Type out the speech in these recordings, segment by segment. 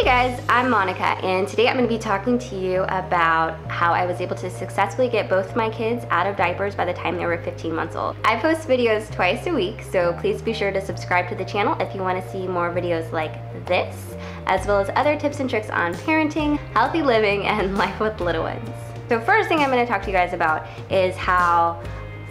Hey guys, I'm Monica, and today I'm going to be talking to you about how I was able to successfully get both my kids out of diapers by the time they were 15 months old. I post videos twice a week, so please be sure to subscribe to the channel if you want to see more videos like this, as well as other tips and tricks on parenting, healthy living, and life with little ones. So first thing I'm going to talk to you guys about is how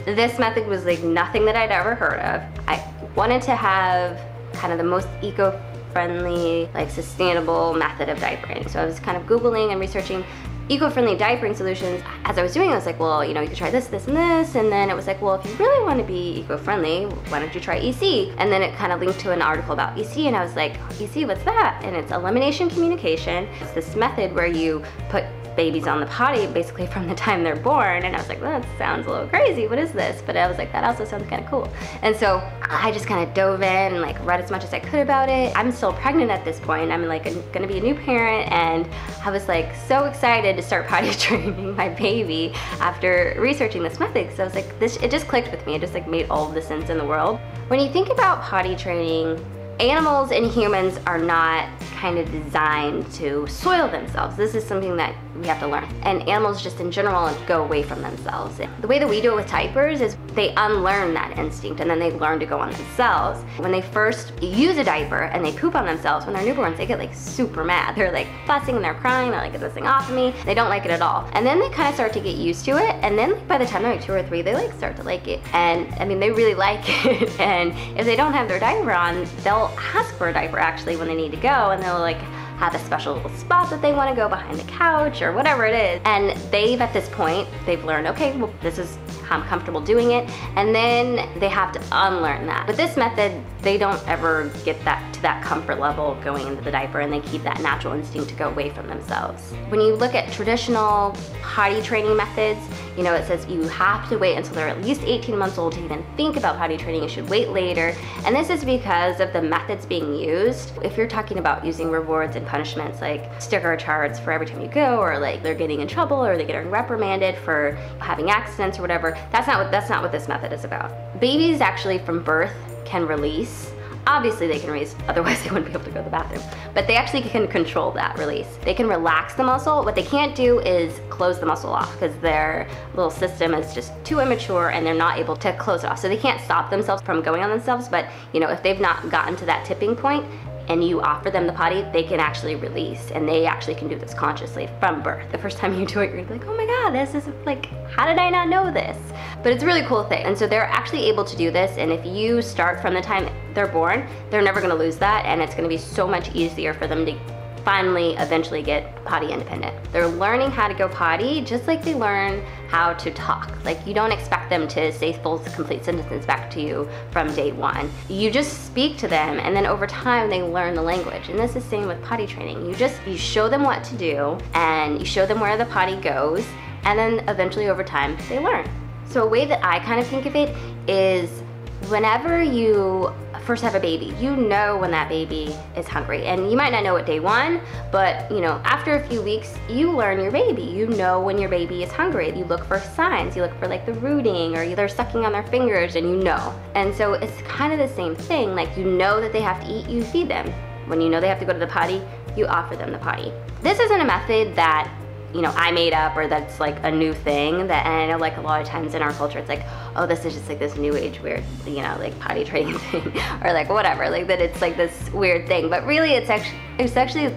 this method was like nothing that I'd ever heard of. I wanted to have kind of the most eco-friendly, like sustainable method of diapering. So I was kind of Googling and researching eco-friendly diapering solutions. As I was doing it, I was like, well, you know, you could try this, this, and this. And then it was like, well, if you really want to be eco-friendly, why don't you try EC? And then it kind of linked to an article about EC, and I was like, EC, what's that? And it's elimination communication. It's this method where you put babies on the potty basically from the time they're born, and I was like, well, that sounds a little crazy, what is this? But I was like, that also sounds kind of cool. And so I just kind of dove in and like read as much as I could about it. I'm still pregnant at this point. I'm like gonna be a new parent, and I was like so excited to start potty training my baby after researching this method. So I was like, it just clicked with me. It just like made all of the sense in the world. When you think about potty training, animals and humans are not kind of designed to soil themselves. This is something that we have to learn. And animals just in general go away from themselves. The way that we do it with diapers is they unlearn that instinct, and then they learn to go on themselves. When they first use a diaper and they poop on themselves, when they're newborns, they get like super mad. They're like fussing and they're crying, they're like, get this thing off of me. They don't like it at all. And then they kind of start to get used to it, and then like, by the time they're like 2 or 3, they like start to like it. And I mean, they really like it. And if they don't have their diaper on, they'll ask for a diaper actually when they need to go, and they'll like have a special little spot that they want to go behind the couch or whatever it is. And at this point, they've learned, okay, well, this is how I'm comfortable doing it. And then they have to unlearn that. With this method, they don't ever get to that comfort level going into the diaper, and they keep that natural instinct to go away from themselves. When you look at traditional potty training methods, you know, it says you have to wait until they're at least 18 months old to even think about potty training. You should wait later. And this is because of the methods being used. If you're talking about using rewards and punishments like sticker charts for every time you go, or like they're getting in trouble or they're getting reprimanded for having accidents or whatever, that's not what this method is about. Babies actually from birth can release. Obviously they can release, otherwise they wouldn't be able to go to the bathroom. But they actually can control that release. They can relax the muscle. What they can't do is close the muscle off, because their little system is just too immature and they're not able to close it off. So they can't stop themselves from going on themselves, but you know, if they've not gotten to that tipping point and you offer them the potty, they can actually release, and they actually can do this consciously from birth. The first time you do it, you're like, oh my God, this is like, how did I not know this? But it's a really cool thing. And so they're actually able to do this, and if you start from the time they're born, they're never gonna lose that, and it's gonna be so much easier for them to finally eventually get potty independent. They're learning how to go potty just like they learn how to talk. Like, you don't expect them to say full complete sentences back to you from day one. You just speak to them, and then over time they learn the language. And this is the same with potty training. You show them what to do, and you show them where the potty goes, and then eventually over time they learn. So a way that I kind of think of it is whenever you first have a baby, you know when that baby is hungry. And you might not know it day one, but you know, after a few weeks, you learn your baby. You know when your baby is hungry. You look for signs. You look for like the rooting, or they're sucking on their fingers, and you know. And so it's kind of the same thing. Like, you know that they have to eat, you feed them. When you know they have to go to the potty, you offer them the potty. This isn't a method that, you know, I made up, or that's like a new thing. That, and I know like a lot of times in our culture, it's like, oh, this is just like this new age weird, you know, like potty training thing, or like whatever, like that it's like this weird thing. But really it's actually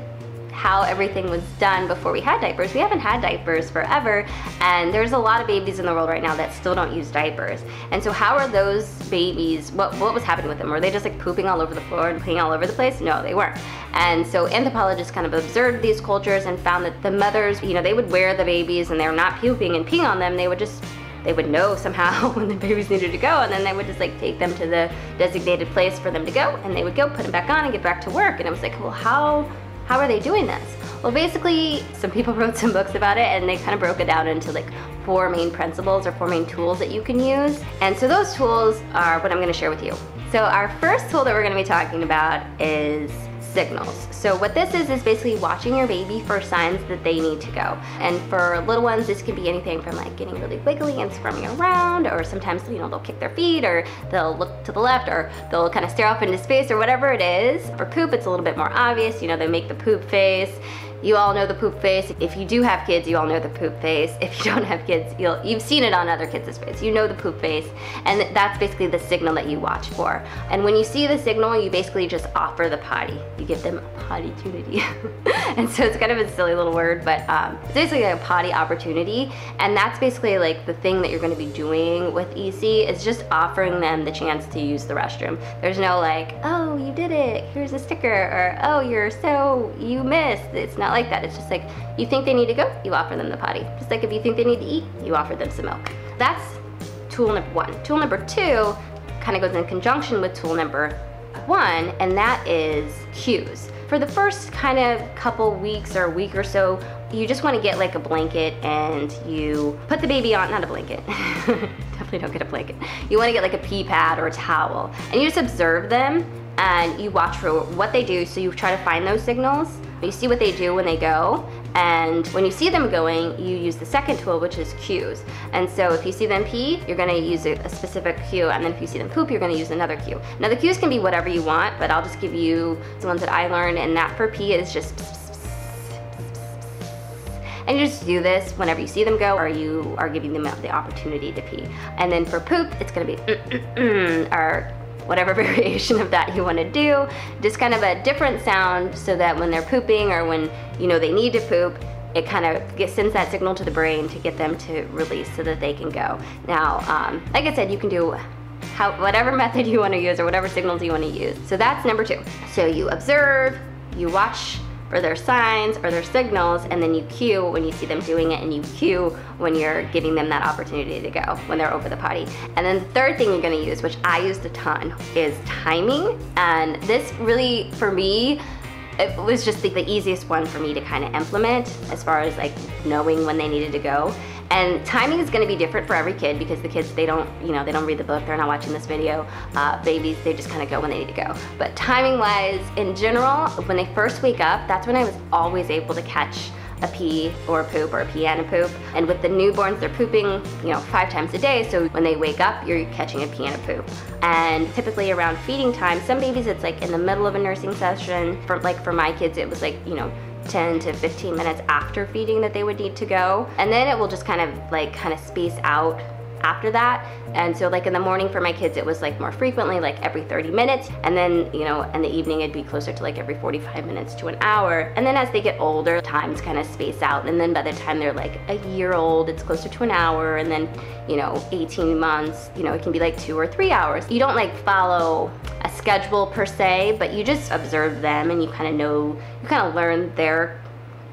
how everything was done before we had diapers. We haven't had diapers forever, and there's a lot of babies in the world right now that still don't use diapers. And so how are those babies, what was happening with them? Were they just like pooping all over the floor and peeing all over the place? No, they weren't. And so anthropologists kind of observed these cultures and found that the mothers, you know, they would wear the babies and they're not puking and peeing on them. They would know somehow when the babies needed to go, and then they would just like take them to the designated place for them to go, and they would go put them back on and get back to work. And it was like, well, how are they doing this? Well, basically, some people wrote some books about it, and they kind of broke it down into like 4 main principles, or 4 main tools that you can use. And so those tools are what I'm gonna share with you. So our first tool that we're gonna be talking about is signals. So what this is basically watching your baby for signs that they need to go. And for little ones, this can be anything from like getting really wiggly and squirming around, or sometimes, you know, they'll kick their feet, or they'll look to the left, or they'll kind of stare off into space, or whatever it is. For poop, it's a little bit more obvious. You know, they make the poop face. You all know the poop face. If you do have kids, you all know the poop face. If you don't have kids, you've seen it on other kids' face. You know the poop face, and that's basically the signal that you watch for. And when you see the signal, you basically just offer the potty. You give them a potty-tunity. And so it's kind of a silly little word, but it's basically a potty opportunity. And that's basically like the thing that you're gonna be doing with EC, is just offering them the chance to use the restroom. There's no like, oh, you did it, here's a sticker, or oh, you missed. It's not like that. It's just like, you think they need to go, you offer them the potty. Just like if you think they need to eat, you offer them some milk. That's tool number one. Tool number two kind of goes in conjunction with tool number one, and that is cues. For the first kind of couple weeks or a week or so, you just want to get like a blanket and you put the baby on, not a blanket, definitely don't get a blanket. You want to get like a pee pad or a towel, and you just observe them and you watch for what they do. So you try to find those signals. You see what they do when they go, and when you see them going, you use the second tool, which is cues. And so if you see them pee, you're gonna use a specific cue, and then if you see them poop, you're gonna use another cue. Now the cues can be whatever you want, but I'll just give you the ones that I learned, and that for pee is just and you just do this whenever you see them go, or you are giving them the opportunity to pee. And then for poop, it's gonna be or whatever variation of that you want to do, just kind of a different sound, so that when they're pooping or when you know they need to poop, it kind of sends that signal to the brain to get them to release so that they can go. Now, like I said, you can do whatever method you want to use or whatever signals you want to use. So that's number two. So you observe, you watch for their signs or their signals, and then you cue when you see them doing it, and you cue when you're giving them that opportunity to go, when they're over the potty. And then the third thing you're gonna use, which I used a ton, is timing. And this really, for me, it was just the easiest one for me to kind of implement as far as like knowing when they needed to go. And timing is gonna be different for every kid, because the kids, they don't read the book, they're not watching this video. Babies, they just kind of go when they need to go. But timing wise, in general, when they first wake up, that's when I was always able to catch a pee or a poop, or a pee and a poop. And with the newborns, they're pooping 5 times a day, so when they wake up, you're catching a pee and a poop. And typically around feeding time, some babies it's like in the middle of a nursing session. For my kids, it was like 10 to 15 minutes after feeding that they would need to go. And then it will just kind of space out after that. And so like in the morning for my kids, it was like more frequently, like every 30 minutes. And then, in the evening, it'd be closer to like every 45 minutes to an hour. And then as they get older, times kind of space out. And then by the time they're like a year old, it's closer to an hour. And then, 18 months, it can be like 2 or 3 hours. You don't like follow a schedule per se, but you just observe them, and you kind of learn their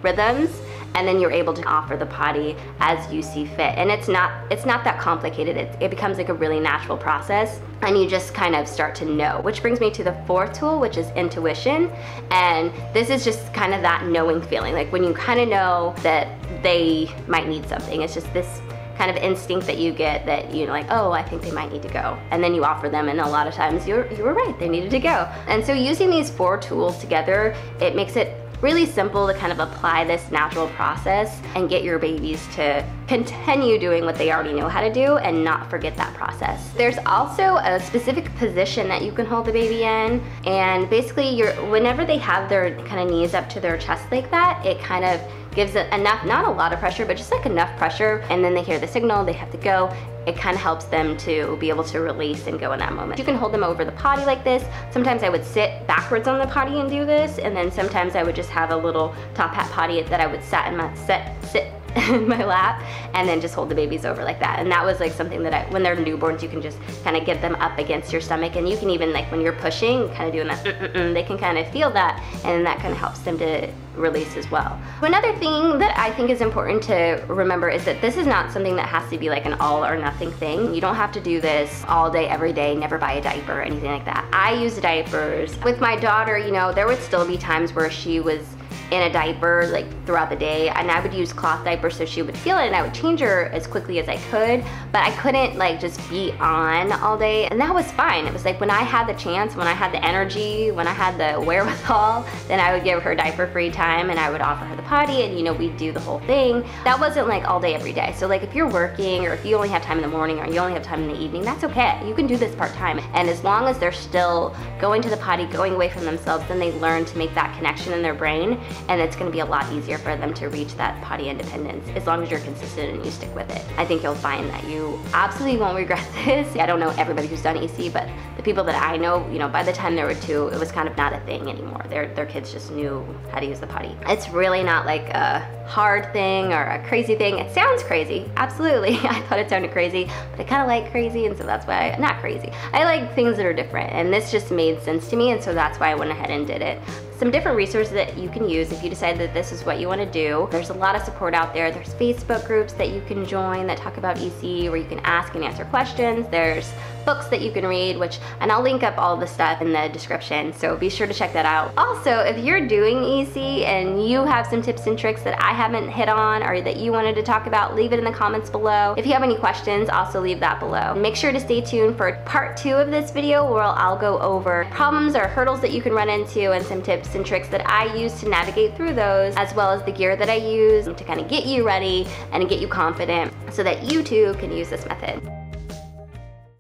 rhythms. And then you're able to offer the potty as you see fit. And it's not that complicated. It becomes like a really natural process, and you just kind of start to know. Which brings me to the fourth tool, which is intuition. And this is just kind of that knowing feeling, like when you kind of know that they might need something. It's just this kind of instinct that you get, that like, oh, I think they might need to go. And then you offer them, and a lot of times you were right, they needed to go. And so using these 4 tools together, it makes it really simple to kind of apply this natural process and get your babies to continue doing what they already know how to do and not forget that process. There's also a specific position that you can hold the baby in, and basically whenever they have their kind of knees up to their chest like that, it kind of gives it enough, not a lot of pressure, but just like enough pressure, and then they hear the signal, they have to go. It kind of helps them to be able to release and go in that moment. You can hold them over the potty like this. Sometimes I would sit backwards on the potty and do this, and then sometimes I would just have a little top hat potty that I would sit in my lap, and then just hold the babies over like that. And that was like something that when they're newborns, you can just kind of get them up against your stomach, and you can even, like when you're pushing, kind of doing that, they can kind of feel that, and that kind of helps them to release as well. Another thing that I think is important to remember is that this is not something that has to be like an all or nothing thing. You don't have to do this all day, every day, never buy a diaper or anything like that. I use diapers. With my daughter, there would still be times where she was in a diaper like throughout the day, and I would use cloth diapers so she would feel it, and I would change her as quickly as I could, but I couldn't like just be on all day, and that was fine. It was like when I had the chance, when I had the energy, when I had the wherewithal, then I would give her diaper free time and I would offer her the potty, and you know, we'd do the whole thing. That wasn't like all day every day. So like if you're working, or if you only have time in the morning, or you only have time in the evening, that's okay. You can do this part-time, and as long as they're still going to the potty, going away from themselves, then they learn to make that connection in their brain, and it's gonna be a lot easier for them to reach that potty independence as long as you're consistent and you stick with it. I think you'll find that you absolutely won't regret this. I don't know everybody who's done EC, but the people that I know, you know, by the time they were 2, it was kind of not a thing anymore. Their kids just knew how to use the potty. It's really not like a hard thing or a crazy thing. It sounds crazy, absolutely. I thought it sounded crazy, but I kind of like crazy, and so that's why, not crazy. I like things that are different, and this just made sense to me, and so that's why I went ahead and did it. Some different resources that you can use if you decide that this is what you want to do. There's a lot of support out there. There's Facebook groups that you can join that talk about EC, where you can ask and answer questions. There's books that you can read, and I'll link up all the stuff in the description, so be sure to check that out. Also, if you're doing EC and you have some tips and tricks that I haven't hit on or that you wanted to talk about, leave it in the comments below. If you have any questions, also leave that below. Make sure to stay tuned for part 2 of this video, where I'll go over problems or hurdles that you can run into and some tips and tricks that I use to navigate through those, as well as the gear that I use to kind of get you ready and get you confident so that you too can use this method.